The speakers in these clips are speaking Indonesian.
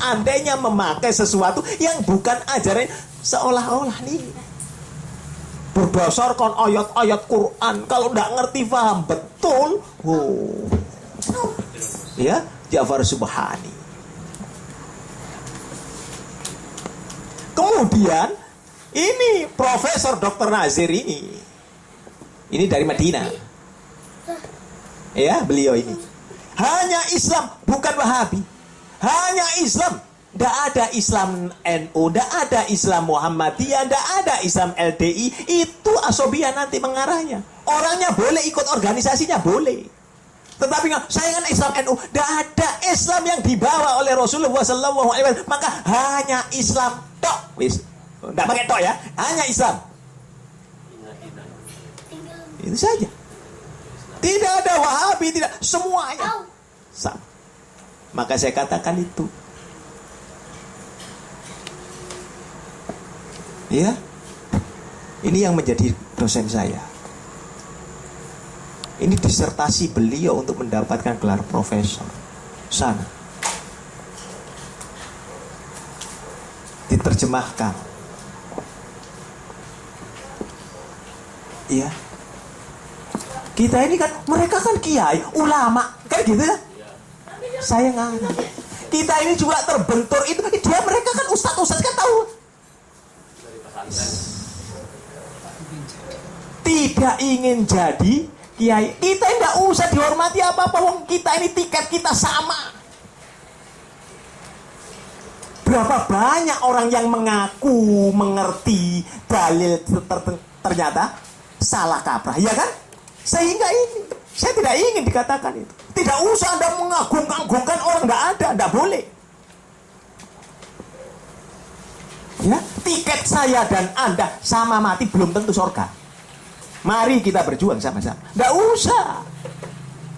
seandainya memakai sesuatu yang bukan ajaran, seolah-olah nih berdasarkan ayat-ayat Quran, kalau nggak ngerti paham betul, ya Ja'far Subhani. Kemudian ini Profesor Dr. Nazir ini dari Madinah, ya beliau ini hanya Islam, bukan Wahabi, hanya Islam. Tidak ada Islam NU, tidak ada Islam Muhammadiyah, tidak ada Islam LDI. Itu asobiyah nanti mengarahnya. Orangnya boleh ikut organisasinya, boleh. Tetapi saya kan Islam NU, tidak ada Islam yang dibawa oleh Rasulullah SAW. Maka hanya Islam tok, wis. Tidak pakai tok ya, hanya Islam. Itu saja. Tidak ada Wahabi, tidak, semuanya sama. Maka saya katakan itu. Ya, ini yang menjadi dosen saya. Ini disertasi beliau untuk mendapatkan gelar profesor. Sana diterjemahkan. Iya. Kita ini kan, mereka kan kiai, ulama, kan gitu ya. Saya nggak. Kita ini juga terbentur itu. Dia mereka kan ustadz kan tahu. Tidak ingin jadi kiai. Kita tidak usah dihormati apa-apa. Wong kita ini tiket kita sama. Berapa banyak orang yang mengaku mengerti dalil ternyata salah kaprah, ya kan? Sehingga ini saya tidak ingin dikatakan itu. Tidak usah Anda mengagung-agungkan orang, tidak boleh. Ya, tiket saya dan Anda sama mati belum tentu surga. Mari kita berjuang sama-sama. Tidak usah.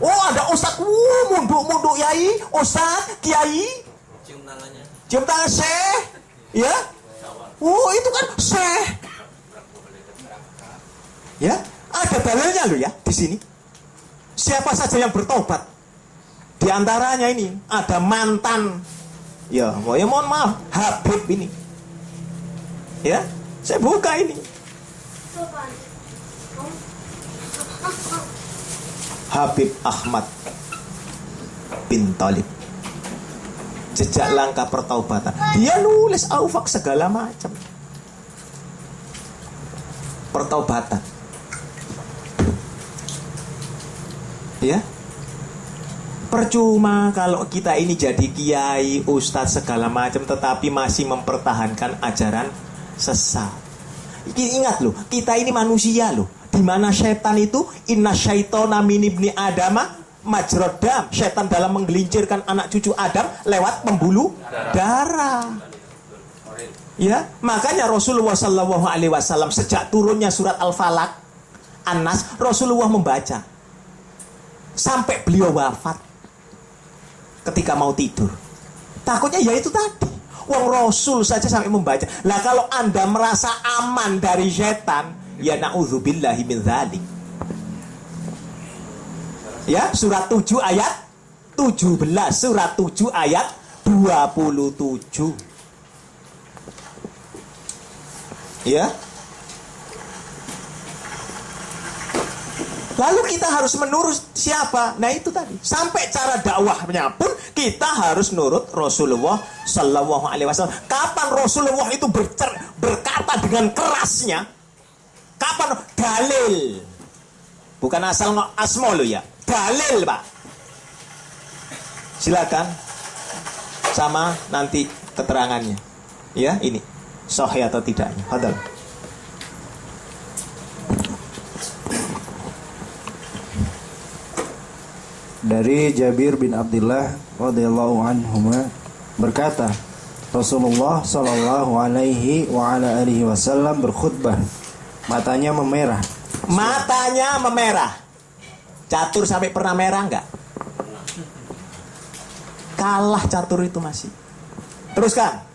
Oh, ada ustadz, munduk yai, ustadz, kiai, cium tangan syekh, ya. Oh, itu kan syekh. Ya, ada dalilnya loh ya di sini. Siapa saja yang bertobat, di antaranya ini ada mantan, ya mohon maaf, Habib ini. Ya, saya buka ini. Habib Ahmad bin Thalib, jejak langkah pertaubatan. Dia nulis aufak segala macam. Pertaubatan. Ya. Percuma kalau kita ini jadi kiai, ustadz segala macam tetapi masih mempertahankan ajaran sesat. Ingat loh, kita ini manusia loh. Di mana setan itu inna syaitona min ibni adama majrodam. Setan dalam menggelincirkan anak cucu Adam lewat pembuluh darah. Ya, makanya Rasulullah SAW sejak turunnya surat Al-Falaq, An-Nas, Rasulullah membaca sampai beliau wafat ketika mau tidur. Takutnya ya itu tadi. Wong Rasul saja sampai membaca. Lah kalau Anda merasa aman dari setan, ya na'udzubillahi min dzalik. Ya, surat 7 ayat 17, surat 7 ayat 27. Ya. Lalu kita harus menurut siapa? Nah itu tadi. Sampai cara dakwahnya pun kita harus nurut Rasulullah Sallallahu Alaihi Wasallam. Kapan Rasulullah itu berkata dengan kerasnya? Kapan? Dalil. Bukan asal asmo lo ya. Dalil Pak. Silakan. Sama nanti keterangannya. Ya ini. Sahih atau tidaknya. Hadal. Dari Jabir bin Abdullah radhiyallahu anhuma berkata, Rasulullah sallallahu alaihi wa ala alihi wasallam berkhutbah, matanya memerah. Matanya memerah. Catur sampai pernah merah enggak? Kalah catur itu masih. Teruskan.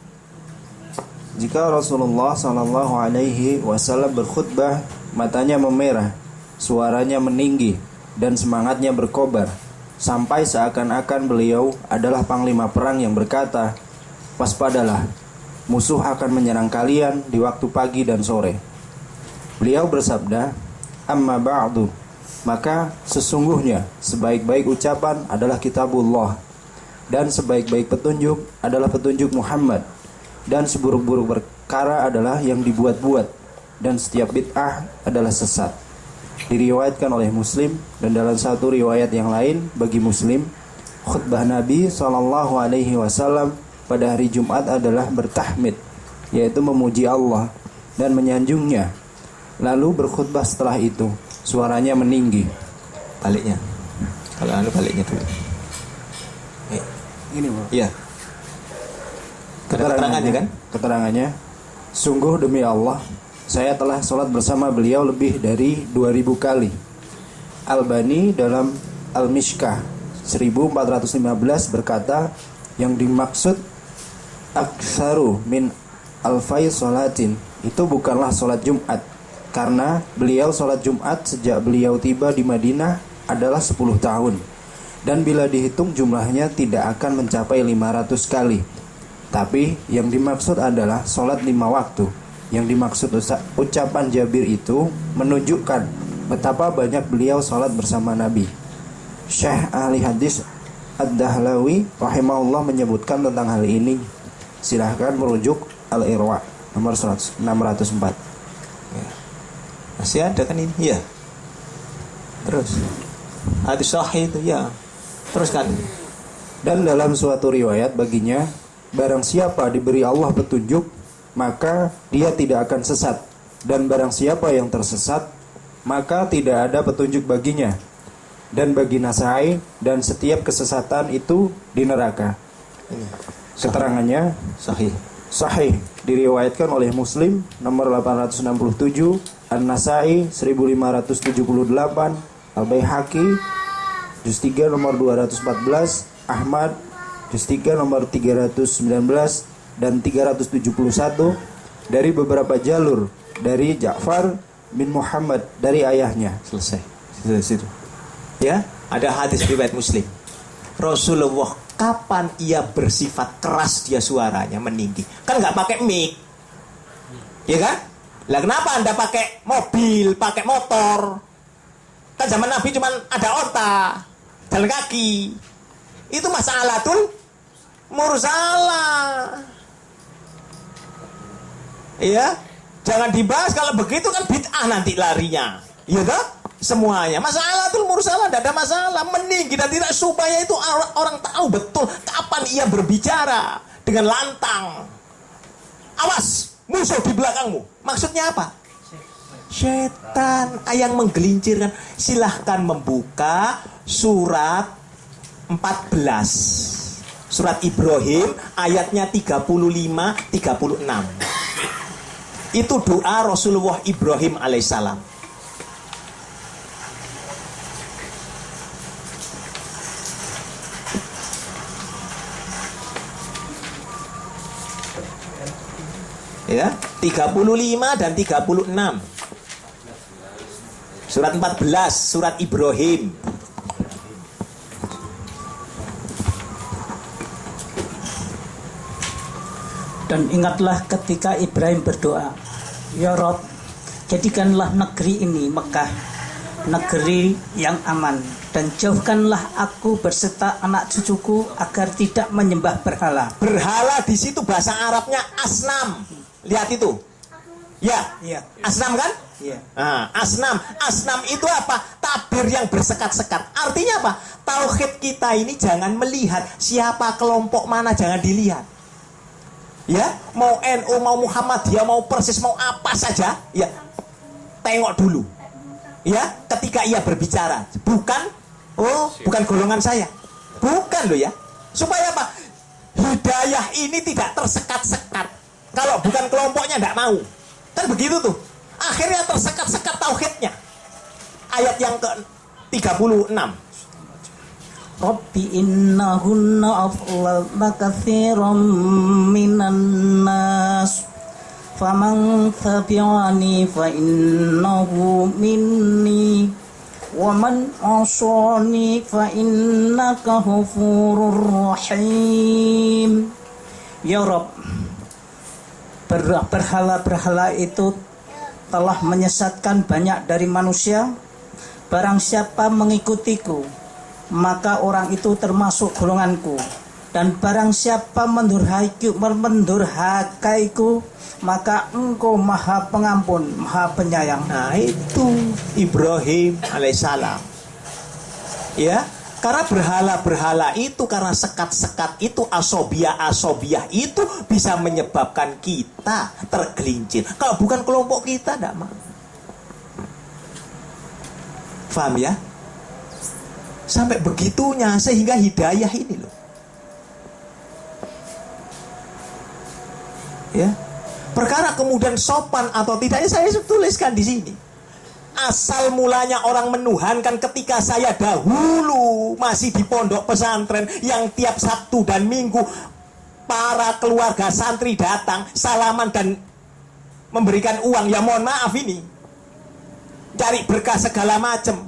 Jika Rasulullah sallallahu alaihi wasallam berkhutbah, matanya memerah, suaranya meninggi dan semangatnya berkobar, sampai seakan-akan beliau adalah panglima perang yang berkata, waspadalah, musuh akan menyerang kalian di waktu pagi dan sore. Beliau bersabda, amma ba'du, maka sesungguhnya sebaik-baik ucapan adalah kitabullah, dan sebaik-baik petunjuk adalah petunjuk Muhammad, dan seburuk-buruk perkara adalah yang dibuat-buat, dan setiap bid'ah adalah sesat. Diriwayatkan oleh Muslim, dan dalam satu riwayat yang lain bagi Muslim, khutbah Nabi SAW pada hari Jumat adalah bertahmid, yaitu memuji Allah dan menyanjungnya. Lalu berkhutbah setelah itu, suaranya meninggi. Baliknya. Kalau baliknya dulu. Ini Bro. Iya. Keterangannya kan? Keterangannya, sungguh demi Allah, saya telah sholat bersama beliau lebih dari 2000 kali. Albani dalam Al-Mishkah 1415 berkata, yang dimaksud aktsaru min alfai sholatin itu bukanlah sholat Jumat, karena beliau sholat Jumat sejak beliau tiba di Madinah adalah 10 tahun, dan bila dihitung jumlahnya tidak akan mencapai 500 kali. Tapi yang dimaksud adalah sholat 5 waktu. Yang dimaksud ucapan Jabir itu menunjukkan betapa banyak beliau sholat bersama Nabi. Syekh ahli hadis Ad-Dahlawi rahimahullah menyebutkan tentang hal ini. Silahkan merujuk Al-Irwa nomor 604. Ya. Masih ada kan ini? Iya. Terus hadis sahih itu ya. Teruskan. Dan dalam suatu riwayat baginya, barang siapa diberi Allah petunjuk, maka dia tidak akan sesat, dan barang siapa yang tersesat, maka tidak ada petunjuk baginya. Dan bagi Nasai, dan setiap kesesatan itu di neraka. Ini. Keterangannya sahih, diriwayatkan oleh Muslim nomor 867, An-Nasai 1578, Al-Baihaqi juz 3 nomor 214, Ahmad juz 3 nomor 319 dan 371 dari beberapa jalur dari Ja'far bin Muhammad dari ayahnya. Selesai. Situ. Ya, ada hadis riwayat Muslim. Rasulullah kapan ia bersifat keras dia suaranya meninggi? Kan nggak pakai mic, ya kan? Lah kenapa Anda pakai mobil, pakai motor? Kan zaman Nabi cuma ada onta, jalan kaki. Itu masalatul mursalah. Iya, jangan dibahas kalau begitu kan bid'ah nanti larinya. Iya kan? Semuanya masalatul mursalah, tidak ada masalah. Meninggi dan tidak, supaya itu orang tahu betul kapan ia berbicara dengan lantang. Awas, musuh di belakangmu. Maksudnya apa? Setan yang menggelincirkan. Silahkan membuka surat 14, surat Ibrahim ayatnya 35-36. Itu doa Rasulullah Ibrahim alaihissalam. Ya, 35 dan 36. Surat 14, surat Ibrahim. Dan ingatlah ketika Ibrahim berdoa, ya Rob, jadikanlah negeri ini Mekah, negeri yang aman, dan jauhkanlah aku berserta anak cucuku agar tidak menyembah berhala. Berhala di situ bahasa Arabnya asnam. Lihat itu. Ya, Iya. asnam kan? Iya. Nah, asnam itu apa? Tabir yang bersekat-sekat. Artinya apa? Tauhid kita ini jangan melihat siapa kelompok mana, jangan dilihat. Ya, mau NU, mau Muhammadiyah, mau Persis, mau apa saja, ya tengok dulu. Ya, ketika ia berbicara, bukan golongan saya. Bukan loh ya. Supaya apa? Hidayah ini tidak tersekat-sekat. Kalau bukan kelompoknya tidak mau. Kan begitu tuh. Akhirnya tersekat-sekat tauhidnya. Ayat yang ke-36. Rabbi innahunna aflalna katsiran minan nas faman tabi'ani fa innahu minni wa man asani fa innaka ghafurur rahim. Ya Rob, berhala-berhala itu telah menyesatkan banyak dari manusia. Barang siapa mengikutiku, maka orang itu termasuk golonganku. Dan barang siapa mendurhakaiku, maka engkau maha pengampun, maha penyayang. Nah itu Ibrahim alaihissalam. Ya, karena berhala-berhala itu, karena sekat-sekat itu, asobiah itu bisa menyebabkan kita tergelincir. Kalau bukan kelompok kita, tidak mau. Faham ya? Sampai begitunya, sehingga hidayah ini loh. Ya, perkara kemudian sopan atau tidaknya saya tuliskan di sini. Asal mulanya orang menuhankan ketika saya dahulu masih di pondok pesantren yang tiap Sabtu dan Minggu para keluarga santri datang salaman dan memberikan uang. Ya mohon maaf ini cari berkah segala macam.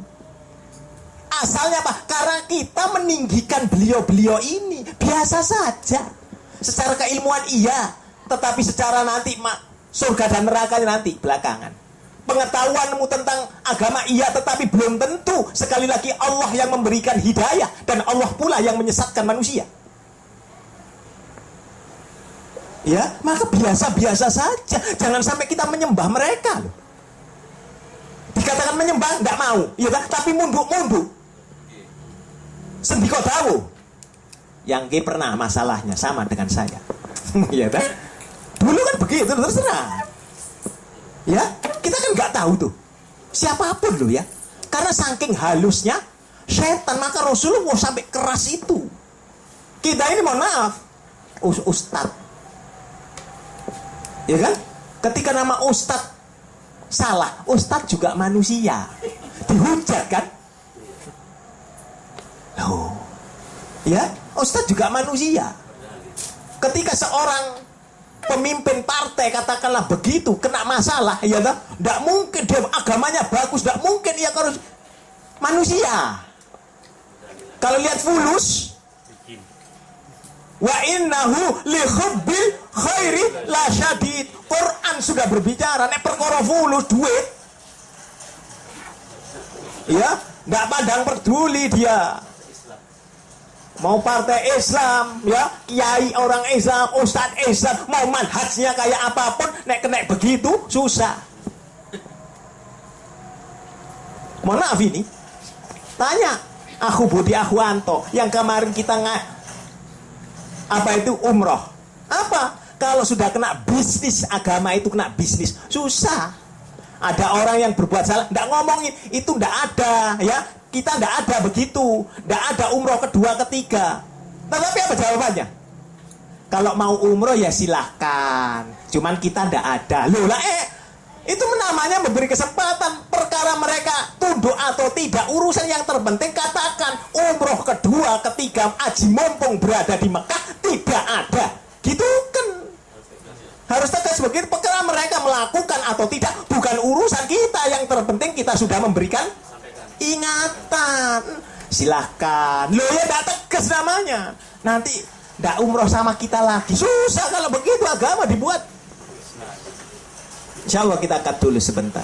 Asalnya apa? Karena kita meninggikan beliau-beliau ini. Biasa saja. Secara keilmuan iya, tetapi secara nanti surga dan nerakanya nanti belakangan. Pengetahuanmu tentang agama iya, tetapi belum tentu. Sekali lagi Allah yang memberikan hidayah, dan Allah pula yang menyesatkan manusia. Ya, maka biasa-biasa saja. Jangan sampai kita menyembah mereka loh. Dikatakan menyembah, tidak mau, ya kan? Tapi munduk-munduk. Sendiko tahu. Yang pernah masalahnya sama dengan saya. Ya kan? Dulu kan begitu, terserah. Ya, kita kan nggak tahu tuh siapapun loh ya, karena saking halusnya setan, maka Rasulullah sampai keras itu. Kita ini mohon maaf, ustadz, ya kan? Ketika nama ustadz salah, ustadz juga manusia, dihujat kan? Loh, ya, ustadz juga manusia. Ketika seorang pemimpin partai katakanlah begitu kena masalah, ya tak? Tidak mungkin dia agamanya bagus, tidak mungkin dia harus manusia. Kalau lihat fulus, wa innahu li hubbil khairi la syadid. Quran sudah berbicara nek perkara fulus duit. Ya, tidak pandang peduli dia. Mau partai Islam, ya, kiai orang Islam, ustadz Islam, mau manhajnya kayak apapun, nek begitu susah. Mohon maaf ini, tanya aku Budi Ahwanto yang kemarin kita apa itu umroh. Apa? Kalau sudah kena bisnis agama itu kena bisnis, susah. Ada orang yang berbuat salah, tidak ngomongin itu, tidak ada, ya. Kita tidak ada begitu, tidak ada umroh kedua, ketiga. Tetapi apa jawabannya? Kalau mau umroh ya silahkan, cuman kita tidak ada. Loh lah, itu namanya memberi kesempatan. Perkara mereka tunduk atau tidak, urusan yang terpenting katakan umroh kedua, ketiga, haji mumpung berada di Mekah tidak ada. Gitu kan? Harus tegas begitu. Perkara mereka melakukan atau tidak bukan urusan kita. Yang terpenting kita sudah memberikan ingatan, silahkan. Loh ya tidak tegas namanya. Nanti tidak umroh sama kita lagi. Susah kalau begitu agama dibuat. Insya Allah kita cut dulu sebentar.